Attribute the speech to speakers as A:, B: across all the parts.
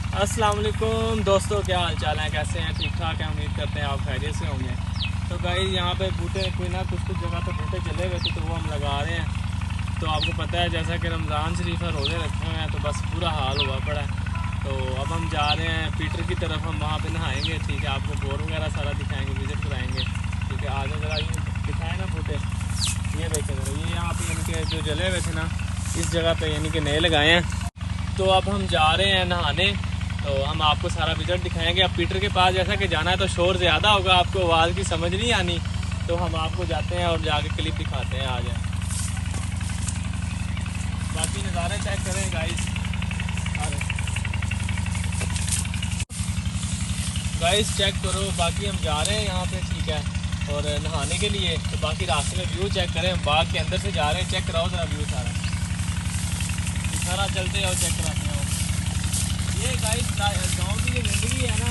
A: अस्सलाम वालेकुम दोस्तों, क्या हाल चाल है, कैसे हैं? ठीक ठाक है, उम्मीद करते हैं आप खैरियत से होंगे। तो गाइस यहाँ पे बूटे कोई ना कुछ जगह पे बूटे चले हुए थे तो वो हम लगा रहे हैं। तो आपको पता है जैसा कि रमज़ान शरीफ है, रोज़े रखे हुए हैं, तो बस बुरा हाल हुआ पड़ा है। तो अब हम जा रहे हैं पीटर की तरफ, हम वहाँ पे नहाएंगे। ठीक है, आपको बोर वगैरह सारा दिखाएंगे, विज़िट कराएंगे। ठीक है, आज ज़रा ये दिखाए ना बूटे, ये देखें ज़रा, ये यहाँ पे यानी कि जो जले हुए थे ना, इस जगह पे यानी कि नए लगाए हैं। तो अब हम जा रहे हैं नहाने, तो हम आपको सारा विज़िट दिखाएंगे। अब पीटर के पास जैसा कि जाना है तो शोर ज़्यादा होगा, आपको आवाज़ की समझ नहीं आनी, तो हम आपको जाते हैं और जाके क्लिप दिखाते हैं। आ जाए, बाकी नज़ारे चेक करें गाइस। गाइस चेक करो, बाकी हम जा रहे हैं यहाँ पे, ठीक है, और नहाने के लिए। तो बाकी रास्ते में व्यू चेक करें, हम बाग के अंदर से जा रहे हैं, चेक कराओ ज़रा व्यू सारा चलते हैं और चेक कराते हैं। ये गाइस गाँव की जो ज़िंदगी है ना,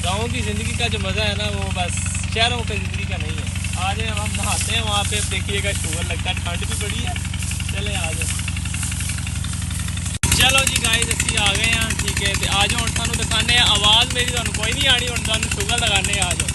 A: गाँव की ज़िंदगी का जो मज़ा है ना, वो बस शहरों की ज़िंदगी का नहीं है। आज हम नहाते हैं वहाँ पे, देखिएगा शुगर लगता है, ठंड भी बड़ी है। चले आ जाए, चलो जी गाइस असी आ गए हैं। ठीक है, तो आ जाओ थानू दिखाने, आवाज़ मेरी थानू कोई नहीं आनी, हम थानू शुगर लगाने। आ जाओ,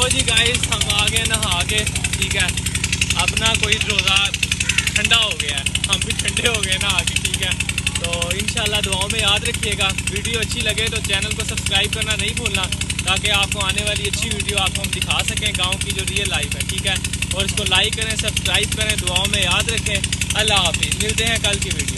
A: जी गाइस हम आ गए नहा के। ठीक है, अपना कोई रोज़ा ठंडा हो गया है, हम भी ठंडे हो गए नहा के। ठीक है, तो इंशाल्लाह दुआओं में याद रखिएगा। वीडियो अच्छी लगे तो चैनल को सब्सक्राइब करना नहीं भूलना, ताकि आपको आने वाली अच्छी वीडियो आपको हम दिखा सकें, गाँव की जो रियल लाइफ है। ठीक है, और इसको लाइक करें, सब्सक्राइब करें, दुआओं में याद रखें। अल्लाह हाफिज़, मिलते हैं कल की वीडियो।